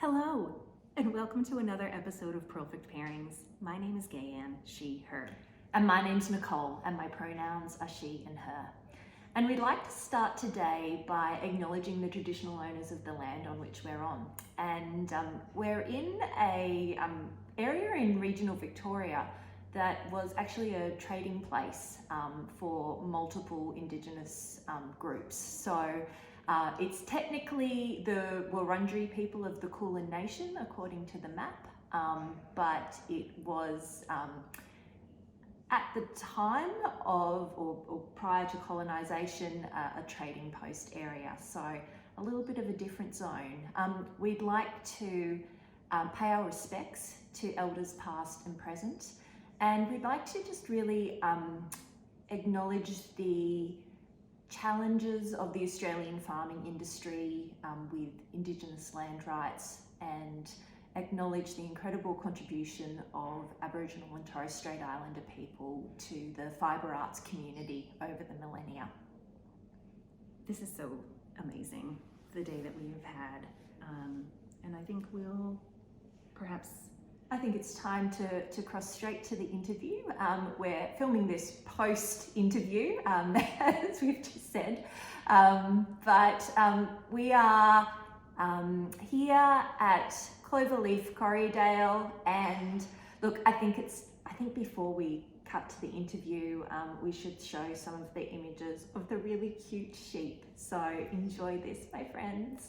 Hello, and welcome to another episode of Purlfect Pairings. My name is Gayann, she, her. And my name's Nicole, and my pronouns are she and her. And we'd like to start today by acknowledging the traditional owners of the land on which we're on. And we're in a area in regional Victoria that was actually a trading place for multiple Indigenous groups. So it's technically the Wurundjeri people of the Kulin Nation, according to the map, but it was at the time of or prior to colonisation a trading post area, so a little bit of a different zone. We'd like to pay our respects to elders past and present, and we'd like to just really acknowledge the challenges of the Australian farming industry with Indigenous land rights, and acknowledge the incredible contribution of Aboriginal and Torres Strait Islander people to the Fibre arts community over the millennia. This is so amazing, the day that we have had, and I think we'll perhaps... I think it's time to cross straight to the interview. We're filming this post-interview, as we've just said, but we are here at Cloverleaf, Corriedale, and look, I think before we cut to the interview, we should show some of the images of the really cute sheep. So enjoy this, my friends.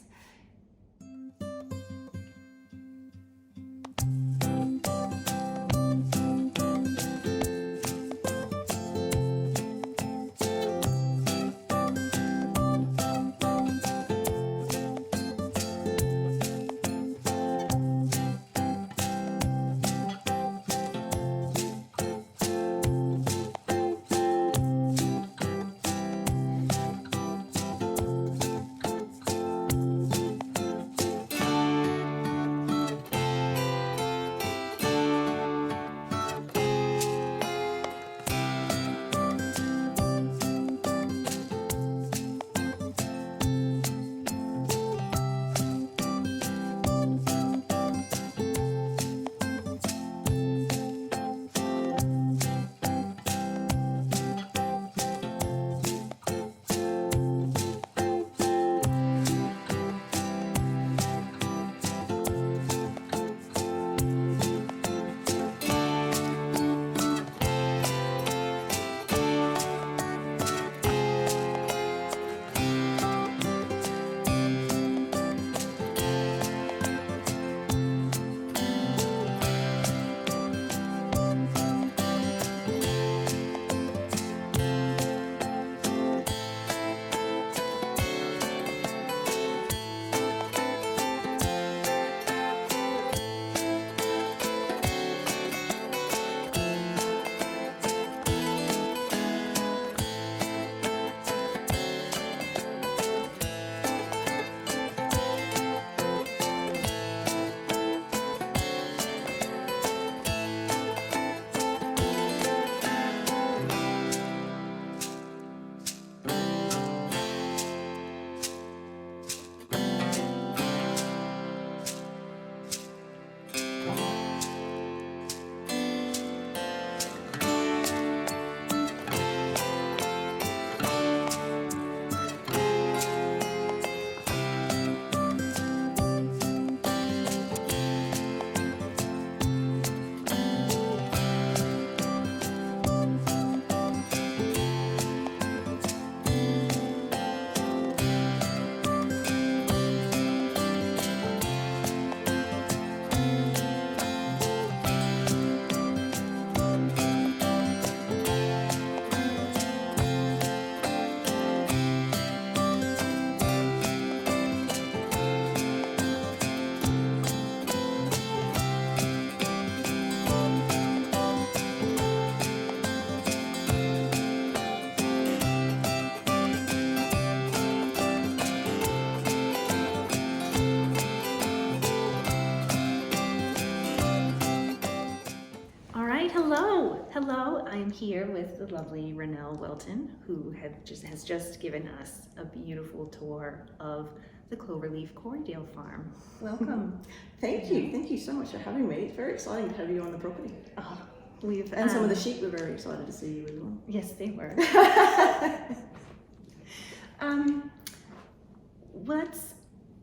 Hello, I'm here with the lovely Ronelle Welton, who has just given us a beautiful tour of the Cloverleaf Corriedale farm. Welcome. Thank you so much for having me. It's very exciting to have you on the property. Oh, we've And some of the sheep were very excited to see you as well. Yes, they were.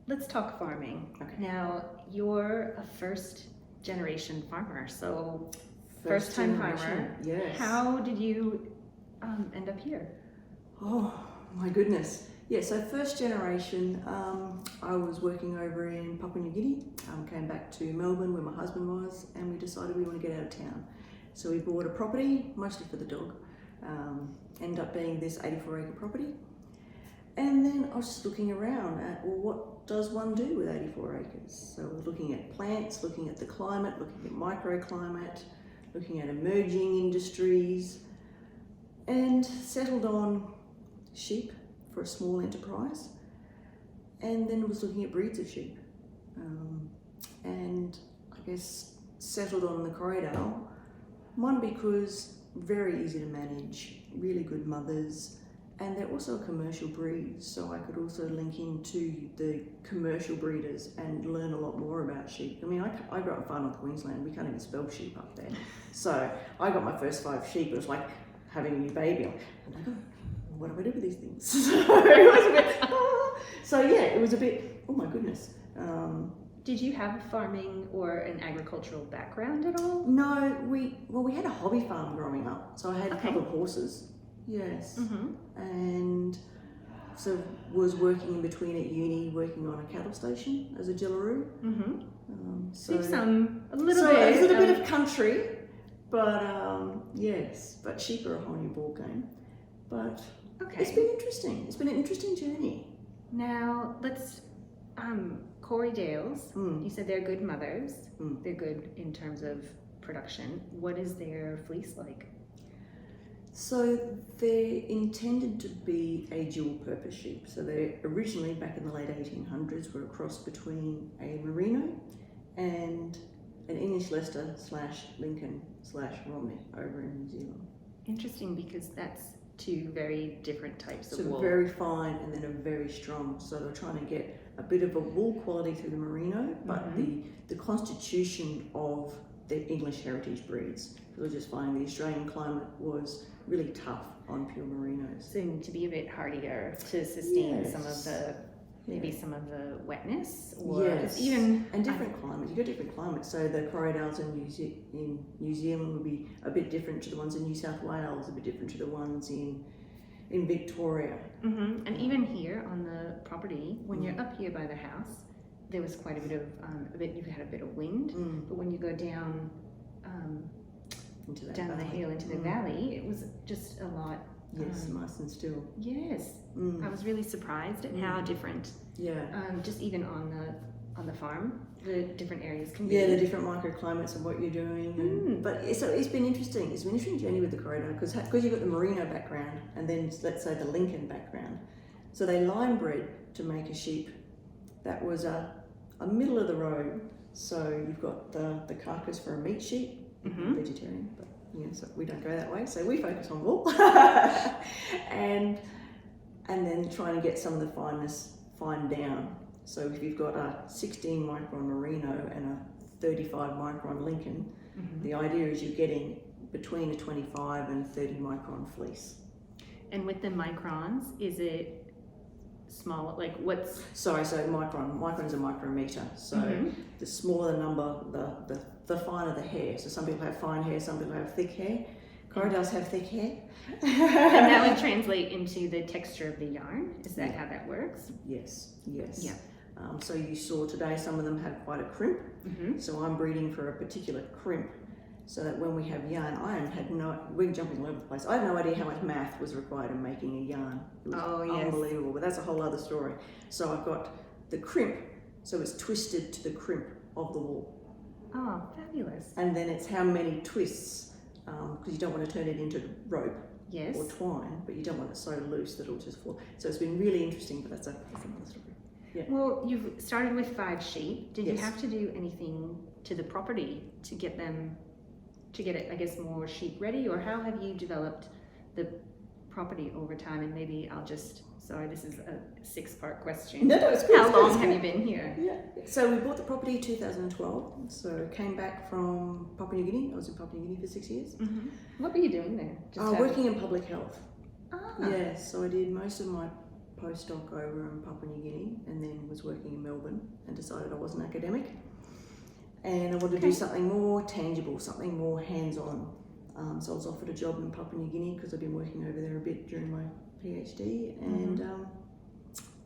Let's talk farming. Okay. Now, you're a first generation farmer, so first time farmer. Yes. How did you end up here? Oh my goodness. Yeah, so first generation, I was working over in Papua New Guinea, came back to Melbourne where my husband was, and we decided we want to get out of town. So we bought a property, mostly for the dog, ended up being this 84-acre property. And then I was just looking around at, well, what does one do with 84 acres? So we're looking at plants, looking at the climate, looking at microclimate, looking at emerging industries, and settled on sheep for a small enterprise. And then was looking at breeds of sheep. And I guess settled on the Corriedale, one because very easy to manage, really good mothers, and they're also a commercial breed, so I could also link into the commercial breeders and learn a lot more about sheep. I mean, I grew up in Far North Queensland, we can't even spell sheep up there. So I got my first 5 sheep, it was like having a new baby. I'm like, oh, what do I do with these things? So it was a bit, so yeah, it was a bit, oh my goodness. Did you have a farming or an agricultural background at all? No, we had a hobby farm growing up, so I had a Okay. couple of horses. Yes. Mm-hmm. And so was working in between at uni, working on a cattle station as a Jillaroo. Mm-hmm. So A little bit of country, but yes, but sheep are a whole new ball game. But Okay. it's been interesting. It's been an interesting journey. Now let's Corriedales. Mm. You said they're good mothers. Mm. They're good in terms of production. What is their fleece like? So they're intended to be a dual purpose sheep. So they originally, back in the late 1800s, were a cross between a Merino and an English Leicester / Lincoln / Romney over in New Zealand. Interesting, because that's two very different types of So wool. very fine and then a very strong. So they're trying to get a bit of a wool quality through the Merino, but the constitution of the English heritage breeds. Because I was just finding the Australian climate was really tough on pure Merinos. So you need to be a bit hardier to sustain Yes. some of the, maybe Yeah. some of the wetness, or Yes, even and different climates. You've got different climates. So the Corriedales in New Zealand would be a bit different to the ones in New South Wales, a bit different to the ones in Victoria. Mm-hmm. And even here on the property, when you're up here by the house, there was quite a bit of you've had a bit of wind, but when you go down Into that down the valley. hill into the valley, it was just a lot. Yes, nice and still. Yes, I was really surprised at how different, Yeah. just even on the farm, the different areas can be. Yeah, the different microclimates of what you're doing. And, but it's been interesting. It's been an interesting journey with the Corriedale because you've got the Merino background and then let's say the Lincoln background. So they line bred to make a sheep that was a middle of the road. So you've got the carcass for a meat sheep, vegetarian, but so we don't go that way. So we focus on wool, and then trying to get some of the fineness fined down. So if you've got a 16 micron Merino and a 35 micron Lincoln, the idea is you're getting between a 25 and 30 micron fleece. And with the microns, is it small? Like what's? Sorry, so micron's a micrometer. So the smaller the number, the finer the hair. So some people have fine hair, some people have thick hair. Corriedales have thick hair. And that would translate into the texture of the yarn. Is that how that works? Yes. Yeah. So you saw today some of them have quite a crimp. So I'm breeding for a particular crimp, so that when we have yarn, we're jumping all over the place. I had no idea how much math was required in making a yarn. It was unbelievable, but that's a whole other story. So I've got the crimp, so it's twisted to the crimp of the wool. Oh, fabulous. And then it's how many twists, because you don't want to turn it into rope Yes. or twine, but you don't want it so loose that it'll just fall. So it's been really interesting, but that's another story. Yeah. Well, you've started with 5 sheep. Did you Yes. have to do anything to the property to get it, I guess, more sheep ready, or how have you developed the property over time? And maybe I'll just, sorry, this is a 6-part question. No, it's good. How long have you been here? Yeah. So we bought the property in 2012. So came back from Papua New Guinea. I was in Papua New Guinea for 6 years. Mm-hmm. What were you doing there? Just Working in public health. Ah. Yeah. So I did most of my postdoc over in Papua New Guinea, and then was working in Melbourne, and decided I wasn't academic, and I wanted to do something more tangible, something more hands-on. So I was offered a job in Papua New Guinea because I've been working over there a bit during my PhD, and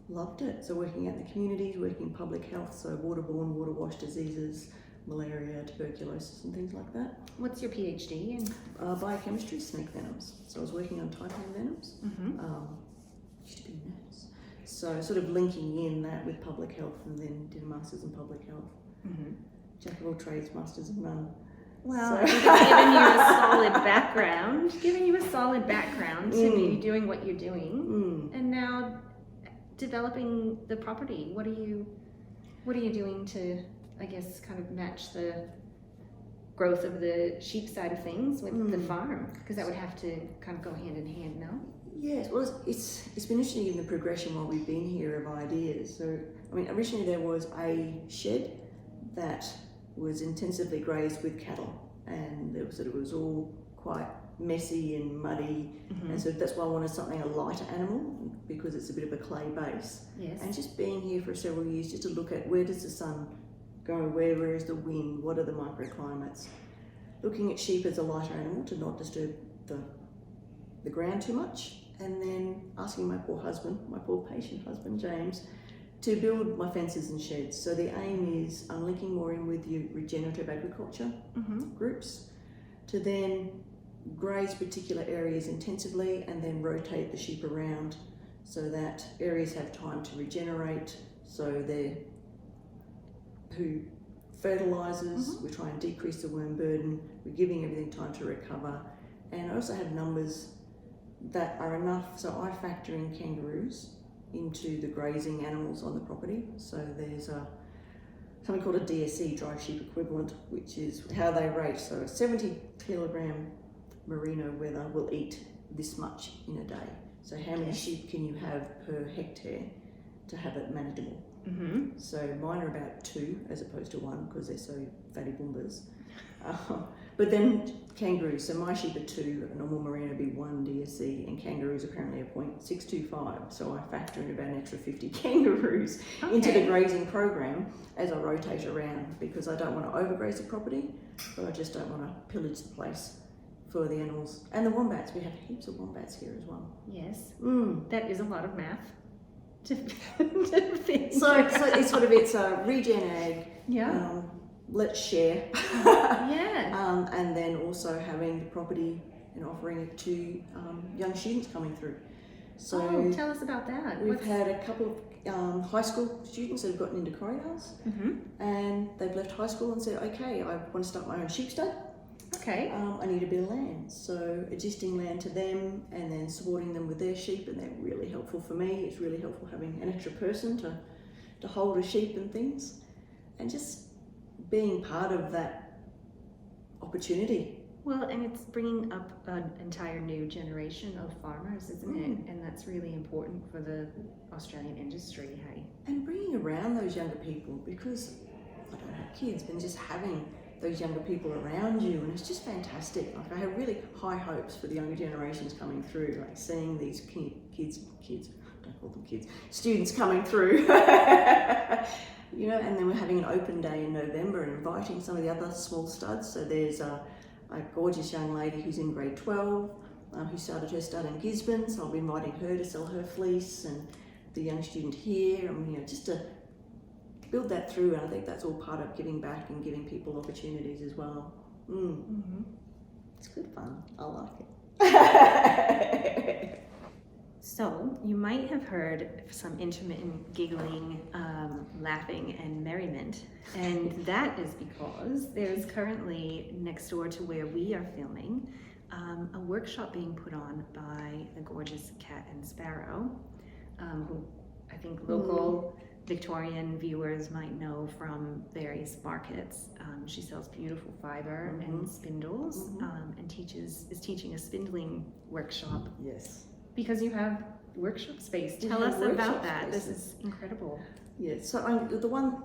loved it. So working out in the communities, working in public health, so waterborne, water-washed diseases, malaria, tuberculosis and things like that. What's your PhD in? Biochemistry, snake venoms. So I was working on typhoon venoms. Used to be a nurse. So sort of linking in that with public health, and then did a master's in public health. Jack of all trades, masters of none. Well, I think it's given you a solid background to be doing what you're doing, and now developing the property. What are you doing to, I guess, kind of match the growth of the sheep side of things with the farm? Because that would have to kind of go hand in hand, no? Yes, well, it's been interesting in the progression while we've been here of ideas. So, I mean, originally there was a shed that was intensively grazed with cattle, and it was all quite messy and muddy, and so that's why I wanted something, a lighter animal, because it's a bit of a clay base. Yes. And just being here for several years, just to look at where does the sun go, where is the wind, what are the microclimates. Looking at sheep as a lighter animal to not disturb the ground too much, and then asking my poor patient husband, James, to build my fences and sheds. So the aim is I'm linking more in with your regenerative agriculture groups to then graze particular areas intensively and then rotate the sheep around so that areas have time to regenerate. So they're poo fertilizers, we try and decrease the worm burden, we're giving everything time to recover. And I also have numbers that are enough, so I factor in kangaroos into the grazing animals on the property. So there's something called a DSE, drive sheep equivalent, which is how they rate. So a 70 kilogram merino wether will eat this much in a day. So how many sheep can you have per hectare to have it manageable? So mine are about 2 as opposed to 1 because they're so fatty boombas. But then kangaroos, so my sheep are 2, a normal merino would be 1 DSE, and kangaroos apparently are 0.625. So I factor in about an extra 50 kangaroos into the grazing program as I rotate around, because I don't want to overgraze the property, but I just don't want to pillage the place for the animals. And the wombats, we have heaps of wombats here as well. Yes. That is a lot of math to fit. So it's sort of, it's a regen ag. Yeah. Let's share. Yeah. And then also having the property and offering it to young students coming through. So tell us about that. We've had a couple of high school students that have gotten into Corriedale, and they've left high school and said, okay, I want to start my own sheep stud. Okay. I need a bit of land. So adjusting land to them and then supporting them with their sheep, and they're really helpful for me. It's really helpful having an extra person to hold a sheep and things, and just being part of that opportunity. Well, and it's bringing up an entire new generation of farmers, isn't it? And that's really important for the Australian industry, hey? And bringing around those younger people, because I don't have kids, but just having those younger people around you, and it's just fantastic. Like, I have really high hopes for the younger generations coming through, like seeing these kids, don't call them kids, students coming through. You know, and then we're having an open day in November and inviting some of the other small studs. So there's a gorgeous young lady who's in grade 12 who started her stud in Gisborne, so I'll be inviting her to sell her fleece, and the young student here, and you know, just to build that through. And I think that's all part of giving back and giving people opportunities as well. It's good fun. I like it. So you might have heard some intermittent giggling, laughing, and merriment, and that is because there is currently, next door to where we are filming, a workshop being put on by the gorgeous Cat and Sparrow, who I think local Victorian viewers might know from various markets. She sells beautiful fibre and spindles, and is teaching a spindling workshop. Yes. because you have workshop space. We Tell have us about workshop that. This spaces. is incredible. Yeah, so the one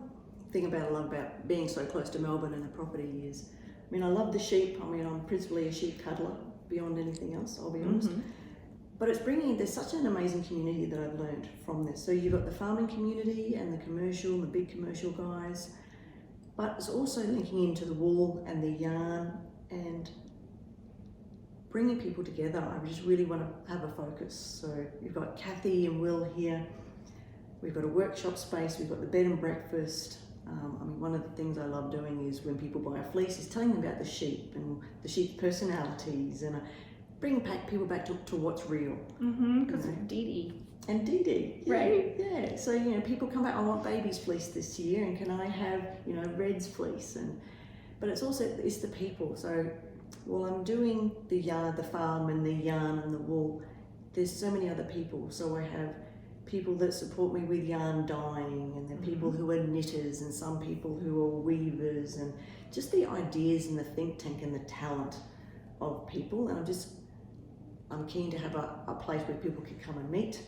thing I love about being so close to Melbourne and the property is, I mean, I love the sheep. I mean, I'm principally a sheep cuddler beyond anything else, I'll be honest. But it's there's such an amazing community that I've learned from this. So you've got the farming community and the commercial, the big commercial guys, but it's also linking into the wool and the yarn and bringing people together. I just really want to have a focus. So you've got Kathy and Will here. We've got a workshop space. We've got the bed and breakfast. I mean, one of the things I love doing is when people buy a fleece is telling them about the sheep and the sheep's personalities and bringing people back to what's real. Because Dee Dee. And Dee Dee, yeah, Right. Yeah. So people come back. I want baby's fleece this year, and can I have Red's fleece? But it's the people. So while I'm doing the farm and the yarn and the wool, there's so many other people. So I have people that support me with yarn dyeing, and then people who are knitters, and some people who are weavers, and just the ideas and the think tank and the talent of people. And I'm keen to have a place where people can come and meet.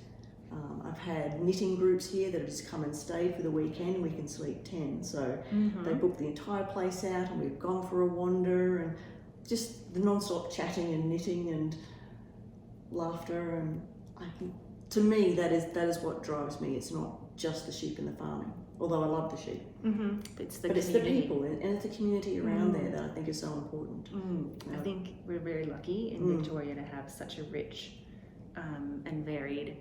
I've had knitting groups here that have just come and stayed for the weekend, and we can sleep 10. So they booked the entire place out, and we've gone for a wander, and just the non-stop chatting and knitting and laughter. And to me, that is what drives me. It's not just the sheep and the farming, although I love the sheep. It's the But community. it's the people and it's the community around there that I think is so important. I think we're very lucky in Victoria to have such a rich and varied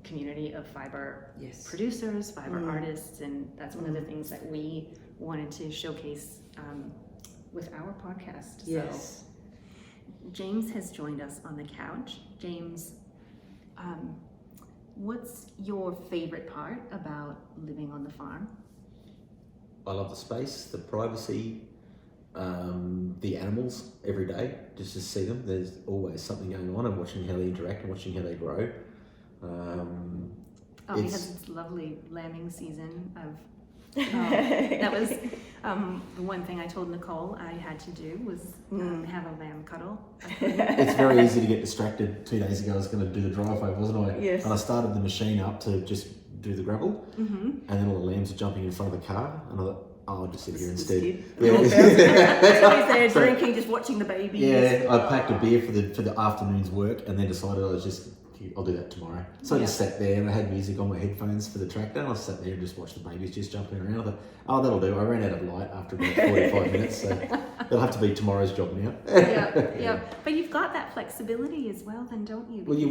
community of fibre producers, fibre artists, and that's one of the things that we wanted to showcase with our podcast. Yes. So James has joined us on the couch. James, what's your favorite part about living on the farm? I love the space, the privacy, the animals every day, just to see them. There's always something going on. I'm watching how they interact and watching how they grow. We had this lovely lambing season of that was the one thing I told Nicole I had to do was have a lamb cuddle. It's very easy to get distracted. 2 days ago I was going to do the driveway, wasn't I? Yes. And I started the machine up to just do the gravel, and then all the lambs are jumping in front of the car, and I thought, I'll just sit here instead. He's there drinking, just watching the babies. Yeah, I packed a beer for the afternoon's work, and then decided I'll do that tomorrow. So I just sat there, and I had music on my headphones for the tractor, and I sat there and just watched the babies just jumping around. I thought, that'll do. I ran out of light after about 45 minutes, so that'll have to be tomorrow's job now. Yeah. But you've got that flexibility as well, then, don't you? Well, you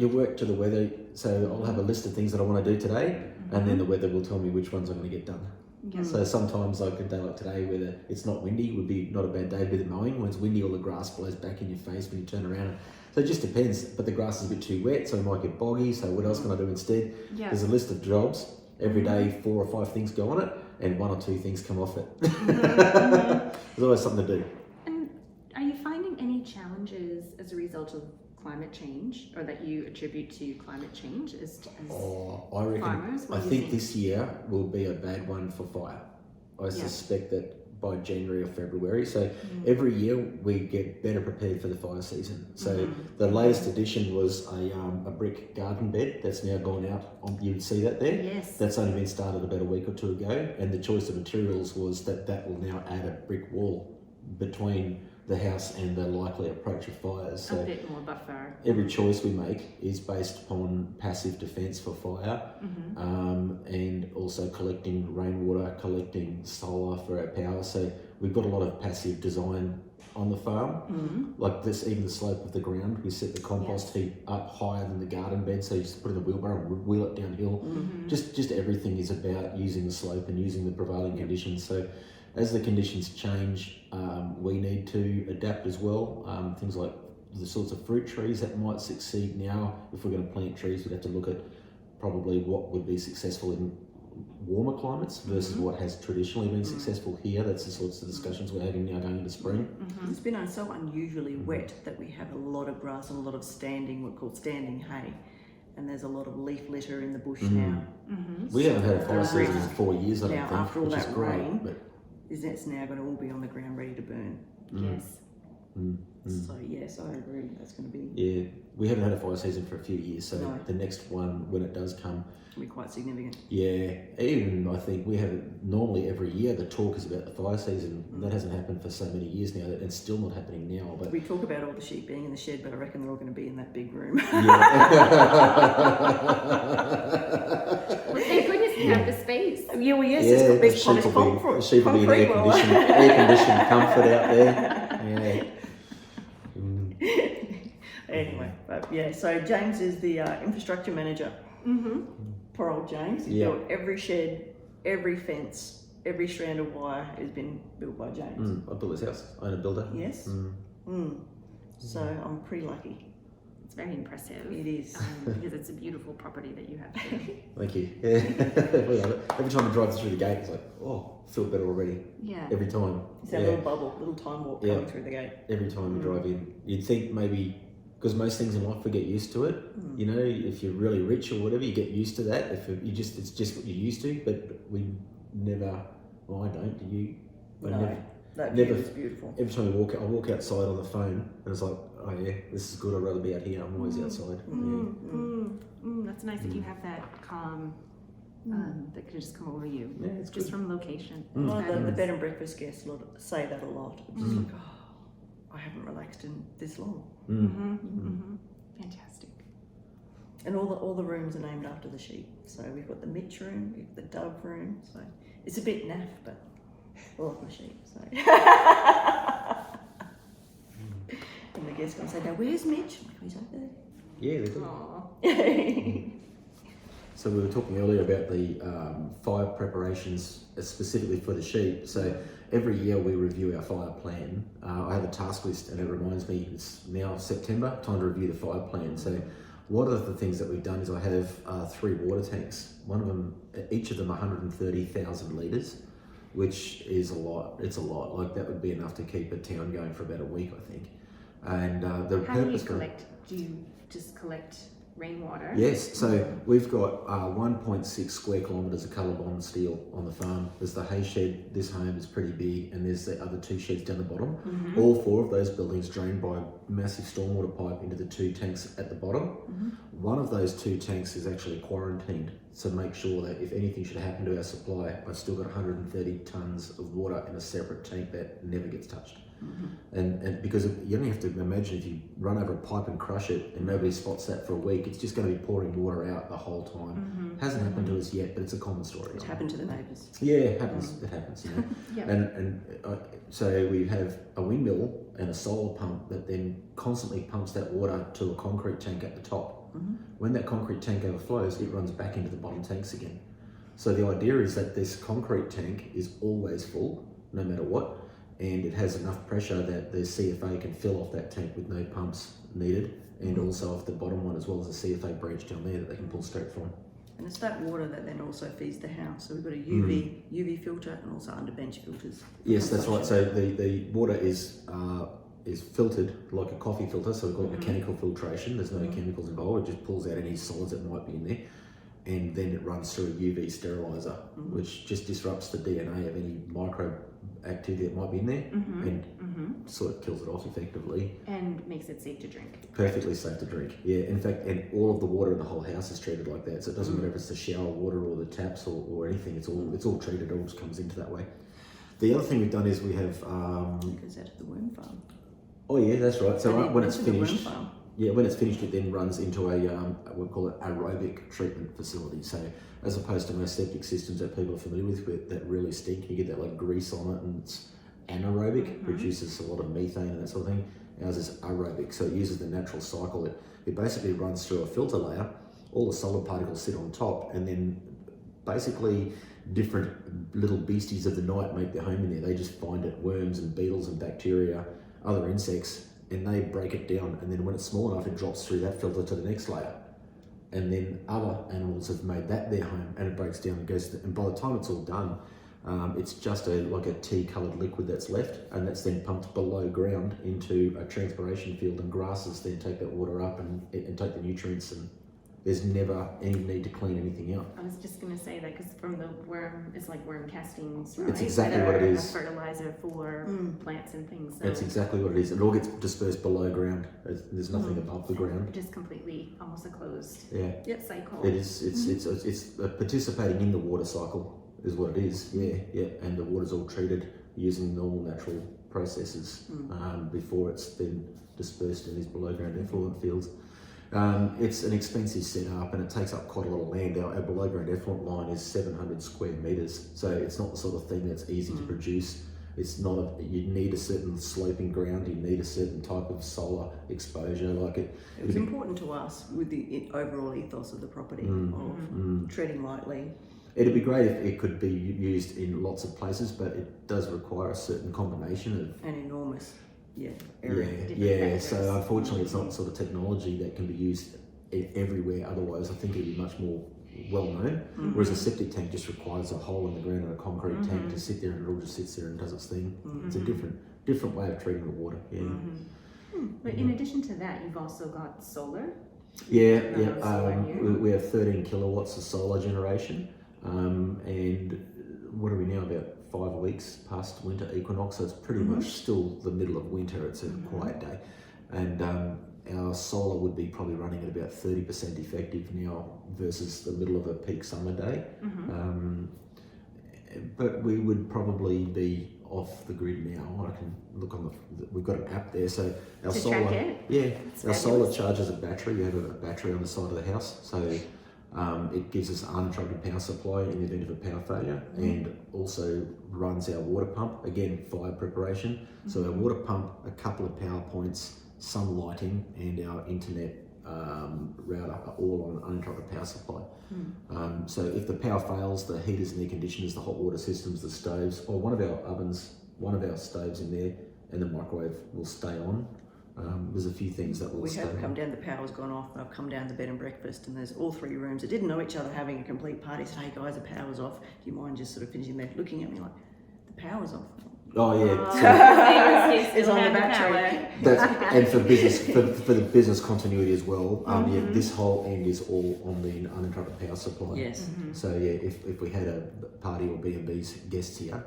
work to the weather, so I'll have a list of things that I want to do today, and then the weather will tell me which ones I'm going to get done. Yeah. So sometimes, like a day like today, where it's not windy, would be not a bad day with the mowing. When it's windy, all the grass blows back in your face when you turn around. So it just depends. But the grass is a bit too wet, so it might get boggy. So what else can I do instead? Yeah. There's a list of jobs. Every day, 4 or 5 things go on it, and 1 or 2 things come off it. There's always something to do. And are you finding any challenges as a result of climate change, or that you attribute to climate change as I reckon. farmers? What I do you think this year will be a bad one for fire. I Yeah. suspect that by January or February. So every year we get better prepared for the fire season. So the latest addition was a brick garden bed that's now gone out. You would see that there. Yes. That's only been started about a week or 2 ago. And the choice of materials was that will now add a brick wall between the house and the likely approach of fires. So a bit more buffer. every choice we make is based upon passive defence for fire, and also collecting rainwater, collecting solar for our power. So we've got a lot of passive design on the farm. Like this, even the slope of the ground, we set the compost heap up higher than the garden bed, so you just put it in the wheelbarrow and wheel it downhill. Just everything is about using the slope and using the prevailing conditions. So as the conditions change, we need to adapt as well. Things like the sorts of fruit trees that might succeed now. If we're going to plant trees, we'd have to look at probably what would be successful in warmer climates versus what has traditionally been successful here. That's the sorts of discussions we're having now going into spring. It's been so unusually wet that we have a lot of grass and a lot of what called standing hay. And there's a lot of leaf litter in the bush now. We haven't had a fire season in 4 years, I don't Now, think, after all which is that great. rain, But it's now going to all be on the ground ready to burn. Yes. So yes, I agree. That's going to be Yeah, we haven't had a fire season for a few years, so No. the next one, when it does come, quite significant. yeah, even I think we have normally every year the talk is about the fire season. That hasn't happened for so many years now, and it's still not happening now. But We talk about all the sheep being in the shed, but I reckon they're all going to be in that big room. Well, thank goodness you have the space. Yeah, well, yes, yeah, it's got the big sheep polished will concrete. be, sheep will be in air conditioned comfort out there. Yeah. Anyway, but yeah, so James is the infrastructure manager. Poor old James. He's built every shed, every fence, every strand of wire has been built by James. I built this house. I own a builder. Yes. So I'm pretty lucky. It's very impressive. It is. Because it's a beautiful property that you have there. Thank you. Yeah. We love it. Every time I drive through the gate, it's like, oh, I feel better already. Yeah. Every time. It's that little bubble, little time walk coming through the gate. Every time you drive in, you'd think maybe, because most things in life we get used to it. You know, if you're really rich or whatever, you get used to that. If you just, it's just what you're used to. But we never. Well, I don't. Do you? No, that view is beautiful. Every time I walk outside on the phone, and it's like, oh yeah, this is good. I'd rather be out here. I'm always outside. That's nice that you have that calm that can just come over you. Yeah, it's just good. from location. Well, the Fabulous. bed and breakfast guests say that a lot. It's just like, oh, I haven't relaxed in this long. Fantastic. And all the rooms are named after the sheep. So we've got the Mitch room, we've got the Dove room. So it's a bit naff, but I love my sheep. So. And the guests gonna say, "Now where's Mitch?" I'm like, "Oh, he's over there." Yeah, they do. Aww. So we were talking earlier about the fire preparations specifically for the sheep. So every year we review our fire plan. I have a task list, and it reminds me it's now September, time to review the fire plan. So one of the things that we've done is I have 3 water tanks. One of them, each of them 130,000 litres, which is a lot. It's a lot. Like that would be enough to keep a town going for about a week, I think. And the How do you purpose collect? Do you just collect rainwater? Yes, so we've got 1.6 square kilometres of colour-bond steel on the farm. There's the hay shed, this home is pretty big, and there's the other 2 sheds down the bottom. All 4 of those buildings drained by a massive stormwater pipe into the 2 tanks at the bottom. One of those 2 tanks is actually quarantined to make sure that if anything should happen to our supply, I've still got 130 tonnes of water in a separate tank that never gets touched. And because you only have to imagine if you run over a pipe and crush it and nobody spots that for a week, it's just going to be pouring water out the whole time. Hasn't happened to us yet, but it's a common story. It happened to the neighbours. Yeah, it happens. It happens, you know. Yep. And so we have a windmill and a solar pump that then constantly pumps that water to a concrete tank at the top. When that concrete tank overflows, it runs back into the bottom tanks again. So the idea is that this concrete tank is always full, no matter what, and it has enough pressure that the CFA can fill off that tank with no pumps needed, and also off the bottom one as well as a CFA branch down there that they can pull straight from. And it's that water that then also feeds the house. So we've got a UV filter and also underbench filters. Yes, that's right. So the water is filtered like a coffee filter, so we've got mechanical filtration. There's no chemicals involved. It just pulls out any solids that might be in there, and then it runs through a UV sterilizer, which just disrupts the DNA of any microbe activity that might be in there, and sort of kills it off effectively. And makes it safe to drink. Perfectly safe to drink. Yeah, in fact, and all of the water in the whole house is treated like that. So it doesn't matter if it's the shower water or the taps or anything. It's all treated. It all just comes into that way. The other thing we've done is we have. It goes out to the worm farm. Oh yeah, that's right. So when it's the worm finished. farm. Yeah, when it's finished, it then runs into a we'll call it aerobic treatment facility. So as opposed to most septic systems that people are familiar with that really stink, you get that like grease on it, and it's anaerobic, produces a lot of methane and that sort of thing. Ours is aerobic, so it uses the natural cycle. It basically runs through a filter layer. All the solid particles sit on top, and then basically different little beasties of the night make their home in there. They just find it, worms and beetles and bacteria, other insects, and they break it down, and then when it's small enough, it drops through that filter to the next layer, and then other animals have made that their home, and it breaks down and goes and by the time it's all done, it's just like a tea-coloured liquid that's left, and that's then pumped below ground into a transpiration field, and grasses then take that water up and take the nutrients, and there's never any need to clean anything out. I was just going to say that because from the worm, it's like worm castings, right? It's exactly that what it are is. A fertilizer for plants and things. So That's exactly what it is. It all gets dispersed below ground. There's nothing above the ground. just completely almost a closed cycle. It is. It's participating in the water cycle is what it is. Yeah. And the water's all treated using normal natural processes before it's then dispersed in these below ground effluent fields. It's an expensive setup and it takes up quite a lot of land. Our below ground effluent line is 700 square metres, so it's not the sort of thing that's easy to produce. It's not you need a certain sloping ground, you need a certain type of solar exposure. It was important to us with the overall ethos of the property of treading lightly. It'd be great if it could be used in lots of places, but it does require a certain combination of an enormous So unfortunately, it's not the sort of technology that can be used everywhere. Otherwise, I think it'd be much more well known. Whereas a septic tank just requires a hole in the ground and a concrete tank to sit there, and it all just sits there and does its thing. It's a different way of treating the water. But in addition to that, you've also got solar. We have 13 kilowatts of solar generation, and what are we now, about 5 weeks past winter equinox, so it's pretty much still the middle of winter. It's a quiet day, and our solar would be probably running at about 30% effective now versus the middle of a peak summer day. But we would probably be off the grid now. I can look on we've got an app there, so our solar, our solar charges a battery. We have a battery on the side of the house, so it gives us uninterrupted power supply in the event of a power failure, and also runs our water pump, again fire preparation. So our water pump, a couple of power points, some lighting, and our internet router are all on uninterrupted power supply. So if the power fails, the heaters and air conditioners, the hot water systems, the stoves, or one of our ovens, one of our stoves in there, and the microwave will stay on. There's a few things that will stay on. We have come down, the power's gone off, I've come down to bed and breakfast, and there's all 3 rooms that didn't know each other having a complete party. Said, hey guys, the power's off. Do you mind just sort of finishing that? Looking at me like, the power's off. Oh yeah, It's on the battery. That's, and for business, for the business continuity as well. This whole end is all on the uninterrupted power supply. Yes. So if we had a party or B&B's guests here,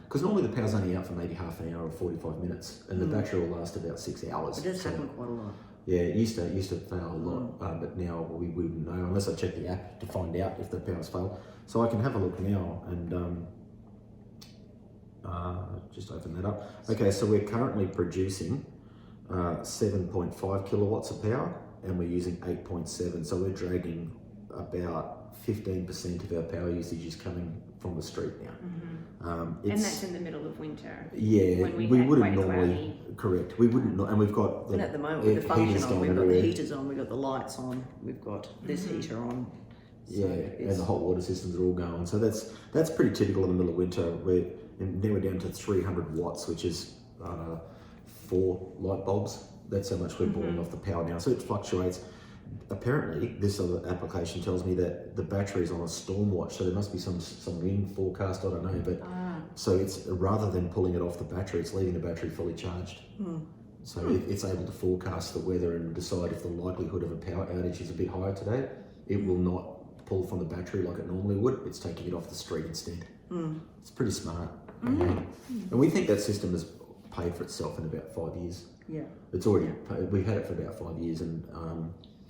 because normally the power's only out for maybe half an hour or 45 minutes, and the battery will last about 6 hours. It does happen quite a lot. Yeah, it used to fail a lot, but now we wouldn't know unless I check the app to find out if the power's failed. So I can have a look now and. Just open that up. Okay, so we're currently producing 7.5 kilowatts of power, and we're using 8.7. So we're dragging about 15% of our power usage is coming from the street now. And that's in the middle of winter. Yeah, when we wouldn't normally. Correct. We wouldn't. And we've got and at the moment with the function on, we've got the heaters on, we've got the lights on, we've got this heater on. So and the hot water systems are all going. So that's pretty typical in the middle of winter. And now we're down to 300 watts, which is 4 light bulbs. That's how much we're boiling off the power now. So it fluctuates. Apparently, this other application tells me that the battery is on a storm watch, so there must be some wind forecast. I don't know, but so it's rather than pulling it off the battery, it's leaving the battery fully charged. So it's able to forecast the weather and decide if the likelihood of a power outage is a bit higher today. It will not pull from the battery like it normally would. It's taking it off the street instead. It's pretty smart. And we think that system has paid for itself in about 5 years. Yeah. It's already paid. We've had it for about 5 years, and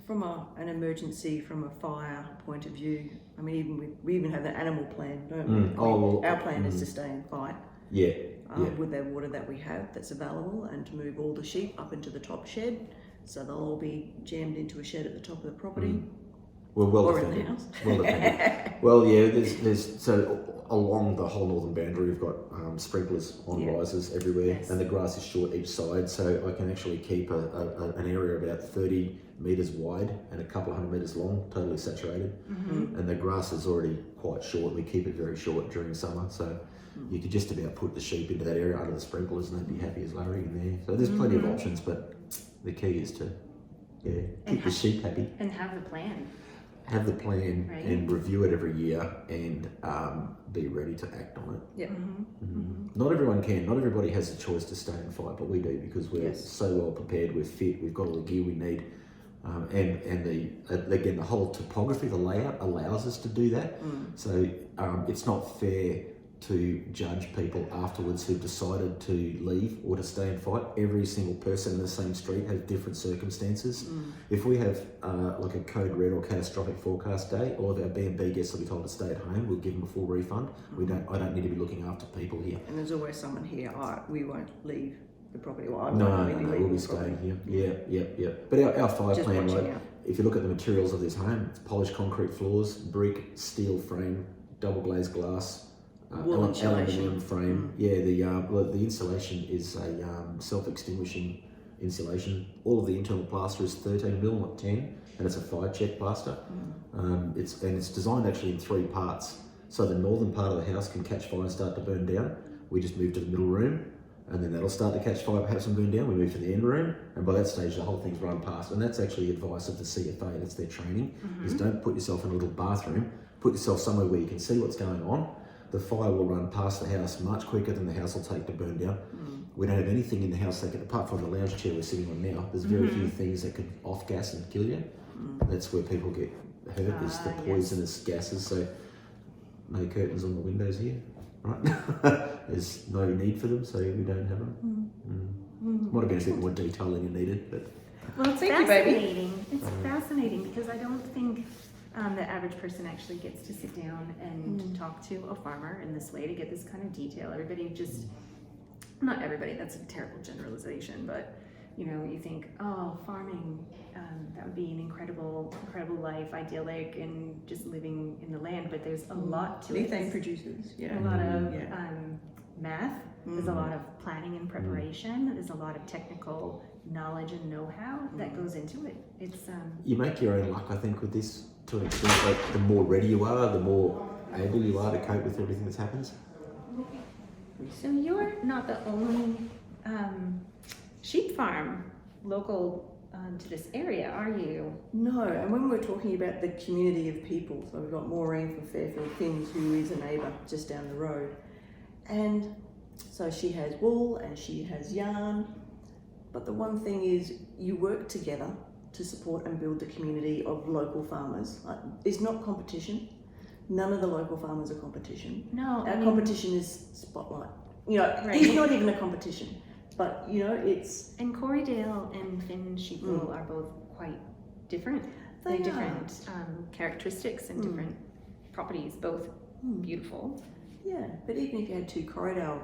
from an emergency, from a fire point of view, I mean, we even have an animal plan, don't we? Our plan is to stay and fight. With the water that we have that's available, and to move all the sheep up into the top shed, so they'll all be jammed into a shed at the top of the property. We're well or defended. in the house. Well defended. Well, yeah. There's so along the whole northern boundary, we've got sprinklers on risers everywhere, and the grass is short each side, so I can actually keep an area about 30 metres wide and a couple of 100 metres long, totally saturated. And the grass is already quite short. We keep it very short during summer, so you could just about put the sheep into that area under the sprinklers, and they'd be happy as Larry in there. So there's plenty of options, but the key is to keep the sheep happy and have the plan. Have the plan and review it every year, and be ready to act on it. Yeah. Not everyone can. Not everybody has the choice to stay and fight, but we do, because we're so well prepared. We're fit. We've got all the gear we need. And the whole topography, the layout allows us to do that. So it's not fair to judge people afterwards who've decided to leave or to stay and fight. Every single person in the same street has different circumstances. If we have like a code red or catastrophic forecast day, all of our B&B guests will be told to stay at home. We'll give them a full refund. I don't need to be looking after people here. And there's always someone here. We won't leave the property. Well, No, we'll be staying here. Yeah. But our fire Just plan, watching right? out. If you look at the materials of this home, it's polished concrete floors, brick, steel frame, double glazed glass, Wool insulation. aluminium frame. The insulation is a self-extinguishing insulation. All of the internal plaster is 13 mil, not 10, and it's a fire check plaster. It's designed actually in 3 parts. So the northern part of the house can catch fire and start to burn down. We just move to the middle room, and then that'll start to catch fire, perhaps, and burn down. We move to the end room, and by that stage the whole thing's run past. And that's actually advice of the CFA. That's their training. Is don't put yourself in a little bathroom. Put yourself somewhere where you can see what's going on. The fire will run past the house much quicker than the house will take to burn down. We don't have anything in the house that can, apart from the lounge chair we're sitting on now, there's very few things that could off gas and kill you. That's where people get hurt, is the poisonous gases. So no curtains on the windows here, right? There's no need for them, so we don't have them. Might have been a bit more detail than you needed, but Well, it's Thank you, baby. fascinating. It's fascinating because I don't think the average person actually gets to sit down and talk to a farmer in this way to get this kind of detail. Everybody just, not everybody, that's a terrible generalization, but you think, oh, farming, that would be an incredible life, idyllic, and just living in the land. But there's a lot to it. Methane producers, A lot of Yeah. math. There's a lot of planning and preparation. There's a lot of technical knowledge and know-how that goes into it. It's you make your own luck, I think, with this to an extent. Like, the more ready you are, the more able you are to cope with everything that happens. So you're not the only sheep farm local to this area, are you? No, and when we're talking about the community of people, so we've got Maureen from Fairfield Kings, who is a neighbour just down the road, and so she has wool and she has yarn, but the one thing is you work together to support and build the community of local farmers. It's not competition. None of the local farmers are competition. No, Our competition is Spotlight. Right. It's not even a competition, but it's... And Corriedale and Finn sheep wool are both quite different. They They're different characteristics and different properties, both beautiful. Yeah, but even if you had 2 Corriedale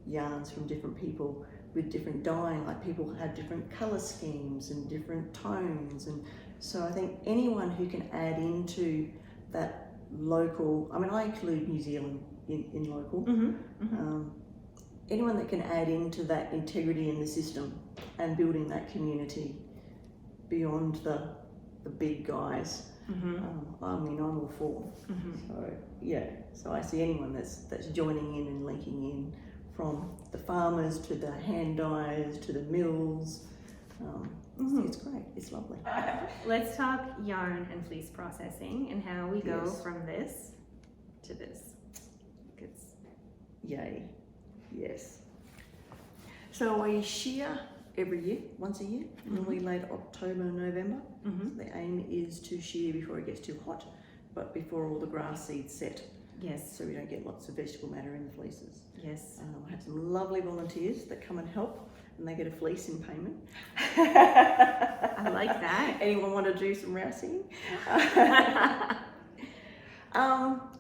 yarns from different people with different dyeing, like people have different colour schemes and different tones, and so I think anyone who can add into that local, I include New Zealand in local, anyone that can add into that integrity in the system and building that community beyond the big guys, I'm all for. So I see anyone that's joining in and linking in, from the farmers to the hand dyers to the mills. It's great. It's lovely. Let's talk yarn and fleece processing and how we go Yes. from this to this. 'Cause Yay. Yes. So we shear every year, once a year, normally late October, November. The aim is to shear before it gets too hot, but before all the grass seeds set, yes, so we don't get lots of vegetable matter in the fleeces. yes. I have some lovely volunteers that come and help, and they get a fleece in payment. I like that. Anyone want to do some rousing?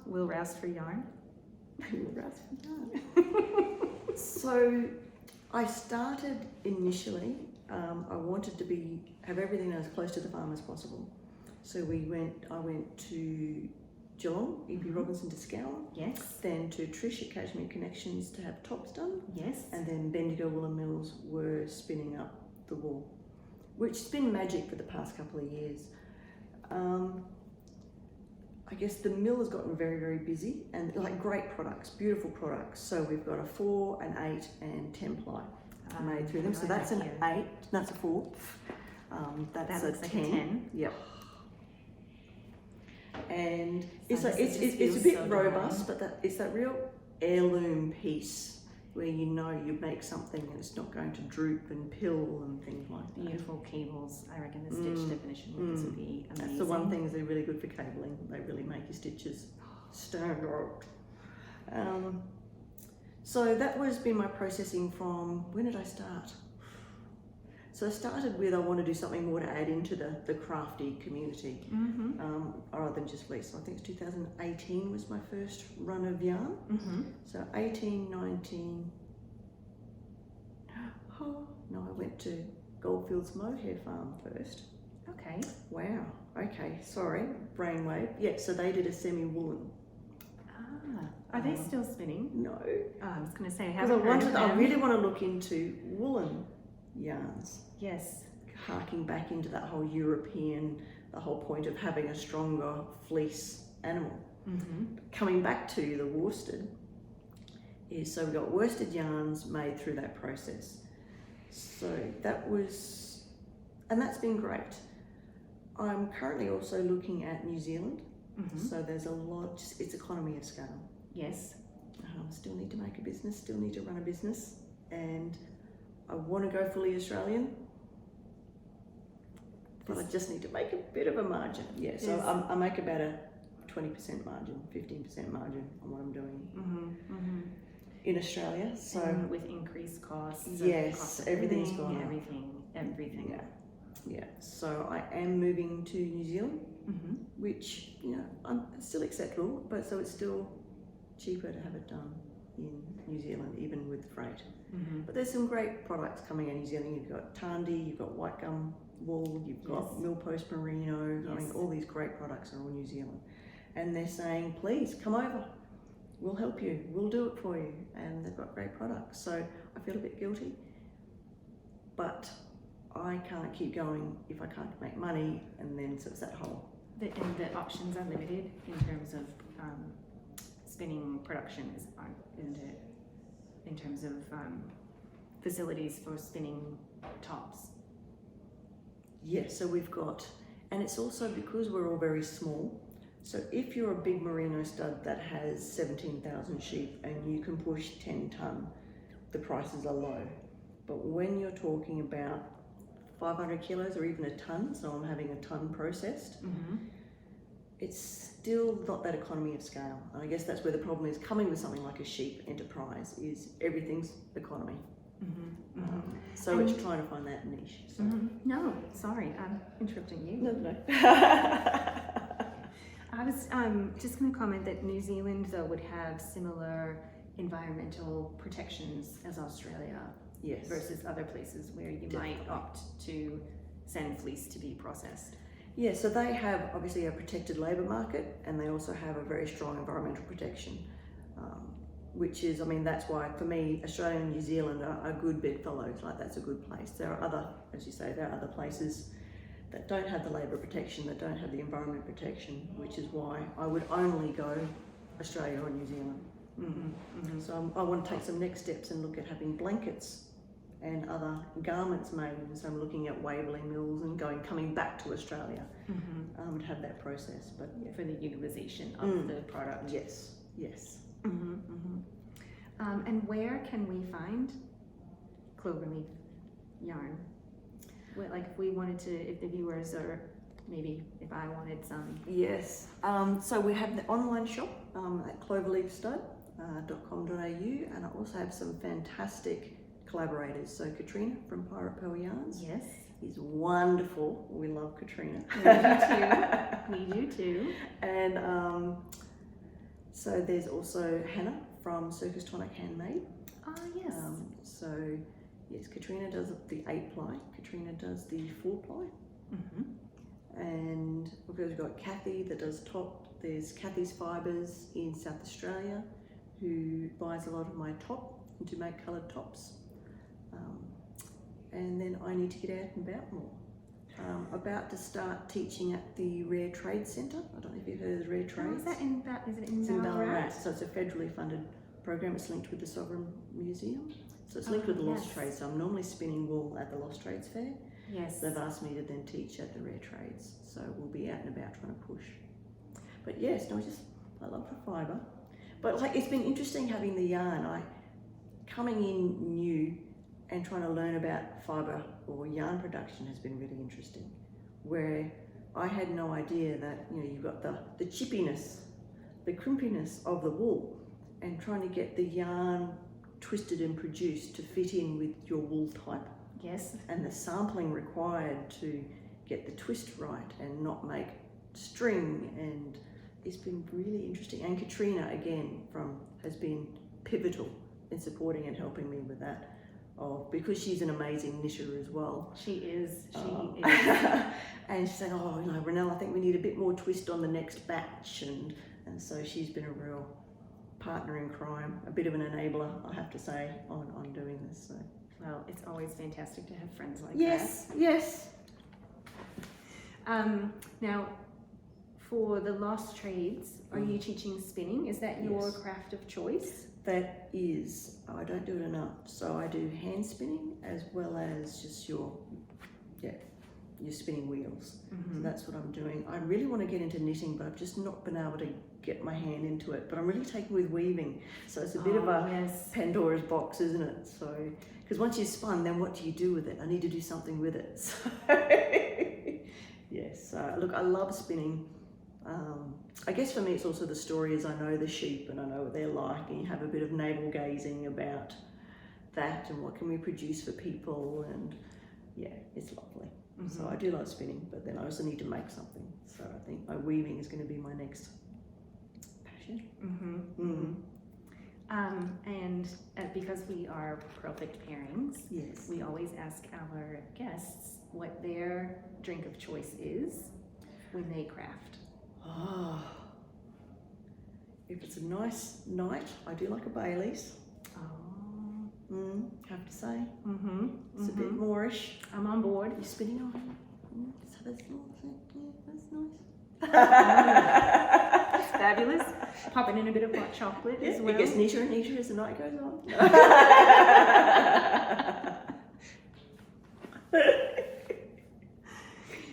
We'll roust for yarn. So I started initially, I wanted to have everything as close to the farm as possible. So I went to Geelong, E.P. Robinson to Scouring, Yes, then to Trish at Cashmere Connections to have tops done, yes. and then Bendigo Wool and Mills were spinning up the wool, which has been magic for the past couple of years. I guess the mill has gotten very, very busy, and great products, beautiful products. So we've got a 4, an 8 and 10 ply made through them. So that's an 8, that's a 4. That's That a looks like 10. a 10. Yep. And Sounds like it it's just a feels bit so robust, but it's that real heirloom piece where you know you make something and it's not going to droop and pill and things like that. Beautiful cables. I reckon the stitch definition with this would be amazing. That's the one thing is they're really good for cabling. They really make your stitches stand out. So that was been my processing from, when did I start? So I started with, I want to do something more to add into the crafty community, rather than just fleece. So I think it's 2018 was my first run of yarn. So 18, 19, I went to Goldfields Mohair Farm first. Okay. Wow, okay, sorry, brainwave. Yeah, so they did a semi-woolen. Are they still spinning? No. Oh, I was going to say, I Because haven't heard of them. I really want to look into woolen yarns. Yes. Harking back into that whole European, the whole point of having a stronger fleece animal. Coming back to the worsted, is so we got worsted yarns made through that process. So that was, and that's been great. I'm currently also looking at New Zealand. So there's a lot, it's economy of scale. Yes. Still need to make a business, still need to run a business, and I want to go fully Australian, but I just need to make a bit of a margin. Yeah, so I make about a 20% margin, 15% margin on what I'm doing in Australia. So and with increased costs. Yes, cost of everything's living, gone up. Everything. Yeah. So I am moving to New Zealand, which I'm still acceptable, but so it's still cheaper to have it done in New Zealand, even with freight. But there's some great products coming in New Zealand. You've got Tandy, you've got white gum wool, you've got millpost merino. I mean, all these great products are all New Zealand, and they're saying, please come over, we'll help you, we'll do it for you, and they've got great products. So I feel a bit guilty, but I can't keep going if I can't make money, and then so it's that whole. And the options are limited in terms of spinning productions, isn't it? In terms of facilities for spinning tops. Yes, so we've got, and it's also because we're all very small. So if you're a big merino stud that has 17,000 sheep and you can push 10 tonne, the prices are low. But when you're talking about 500 kilos or even a tonne, so I'm having a tonne processed, it's still not that economy of scale. And I guess that's where the problem is coming with something like a sheep enterprise, is everything's economy. So it's trying to find that niche. So. No, sorry, I'm interrupting you. No. I was just going to comment that New Zealand, though, would have similar environmental protections as Australia. Yes. Versus other places where you might opt to send fleece to be processed. Yeah, so they have obviously a protected labour market, and they also have a very strong environmental protection, which is, I mean, that's why for me, Australia and New Zealand are good bedfellows. Like, that's a good place. There are other, as you say, there are other places that don't have the labour protection, that don't have the environment protection, which is why I would only go Australia or New Zealand. So I want to take some next steps and look at having blankets and other garments made, and so I'm looking at Waverley mills and coming back to Australia to have that process. But yeah, for the utilization of the product. Yes. And where can we find Cloverleaf yarn? Like if we wanted to, if the viewers, or maybe if I wanted some. Yes. So we have the online shop at cloverleafstud.com.au, and I also have some fantastic collaborators. So Katrina from Pirate Pearl Yarns. Yes. Is wonderful. We love Katrina. We do too. And so there's also Hannah from Circus Tonic Handmade. Yes. So yes, Katrina does the 8-ply. Katrina does the 4-ply. And we've got Kathy that does top. There's Kathy's Fibres in South Australia, who buys a lot of my top to make coloured tops. And then I need to get out and about more. About to start teaching at the Rare Trade Centre. I don't know if you've heard of the Rare Trades. Is it in It's in Ballarat? Ballarat. So it's a federally funded program. It's linked with the Sovereign Museum. So it's linked with the Lost Trades. So I'm normally spinning wool at the Lost Trades Fair. Yes. They've asked me to then teach at the Rare Trades. So we'll be out and about trying to push. But yes, I love the fibre. But like, it's been interesting having the yarn. I coming in new and trying to learn about fibre or yarn production has been really interesting, where I had no idea that, you know, you've got the chippiness, the crimpiness of the wool, and trying to get the yarn twisted and produced to fit in with your wool type. Yes. And the sampling required to get the twist right and not make string, and it's been really interesting. And Katrina again has been pivotal in supporting and helping me with that. Because she's an amazing knitter as well. She is. And she's saying, oh, you know, Ronelle, I think we need a bit more twist on the next batch, and so she's been a real partner in crime, a bit of an enabler, I have to say, on doing this. So. Well, it's always fantastic to have friends like Yes. Now, for the lost trades, are you teaching spinning? Is that your Yes. craft of choice? That is, I don't do it enough. So I do hand spinning as well as just your spinning wheels. So that's what I'm doing. I really want to get into knitting, but I've just not been able to get my hand into it. But I'm really taken with weaving. So it's a bit of a Pandora's box, isn't it? So, because once you've spun, then what do you do with it? I need to do something with it. So, yes. Look, I love spinning. I guess for me it's also the story is I know the sheep and I know what they're like, and you have a bit of navel gazing about that and what can we produce for people, and it's lovely. So I do like spinning, but then I also need to make something. So I think my weaving is going to be my next passion. And because we are Purlfect Pairings, Yes. we always ask our guests what their drink of choice is when they craft. If it's a nice night, I do like a Bailey's. Have to say. It's a bit moreish. I'm on board. You're spinning on. So that's nice. It's fabulous. Popping in a bit of hot chocolate as well. It gets neater and neater as the night goes on.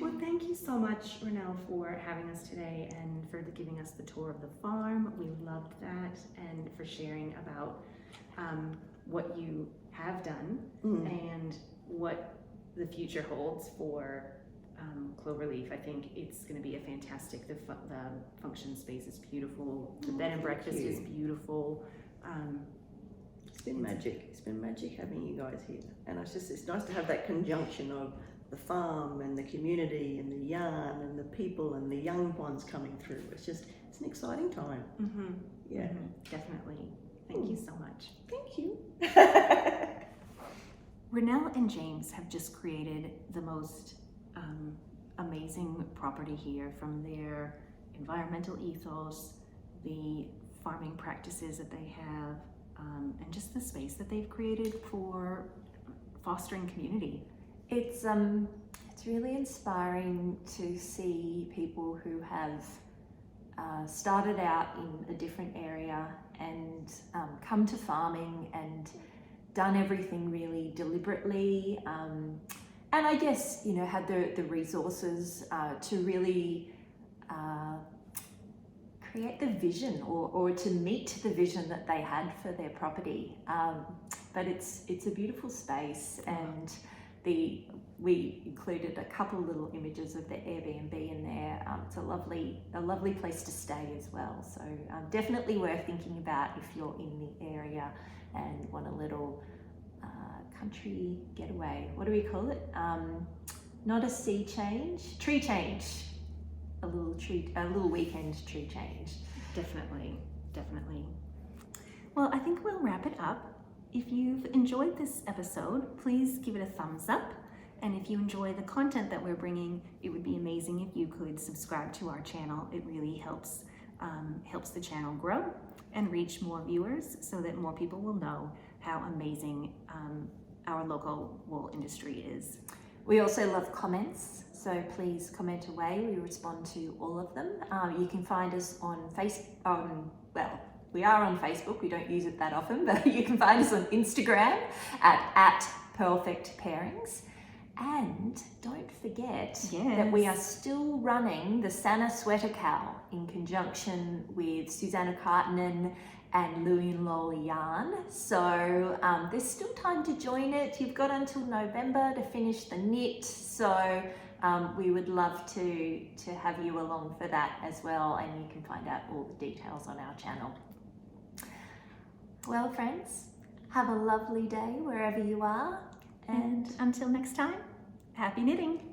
Well, thank you so much, Ronelle, for having us today and for giving us the tour of the farm. We loved that, and for sharing about what you have done and what the future holds for Cloverleaf. I think it's going to be a fantastic. The function space is beautiful. The bed and breakfast is beautiful. It's been magic. It's been magic having you guys here, and it's nice to have that conjunction of the farm and the community and the yarn and the people and the young ones coming through. It's an exciting time. Definitely. Thank you so much. Thank you. Ronelle and James have just created the most amazing property here, from their environmental ethos, the farming practices that they have, and just the space that they've created for fostering community. It's really inspiring to see people who have started out in a different area and come to farming and done everything really deliberately, and I guess, you know, had the resources to really create the vision or to meet the vision that they had for their property. But it's a beautiful space, and we included a couple little images of the Airbnb in there. It's a lovely place to stay as well. So definitely worth thinking about if you're in the area and want a little country getaway. What do we call it? Not a sea change, tree change. A little weekend tree change. Definitely. Well, I think we'll wrap it up. If you've enjoyed this episode, please give it a thumbs up. And if you enjoy the content that we're bringing, it would be amazing if you could subscribe to our channel. It really helps the channel grow and reach more viewers, so that more people will know how amazing our local wool industry is. We also love comments, so please comment away. We respond to all of them. You can find us on we are on Facebook. We don't use it that often, but you can find us on Instagram at Purlfect Pairings. And don't forget Yes. that we are still running the Santa Sweater Cow in conjunction with Susanna Cartonen and Louie and Lola Yarn. So there's still time to join it. You've got until November to finish the knit. So we would love to have you along for that as well. And you can find out all the details on our channel. Well, friends, have a lovely day wherever you are. And until next time, happy knitting!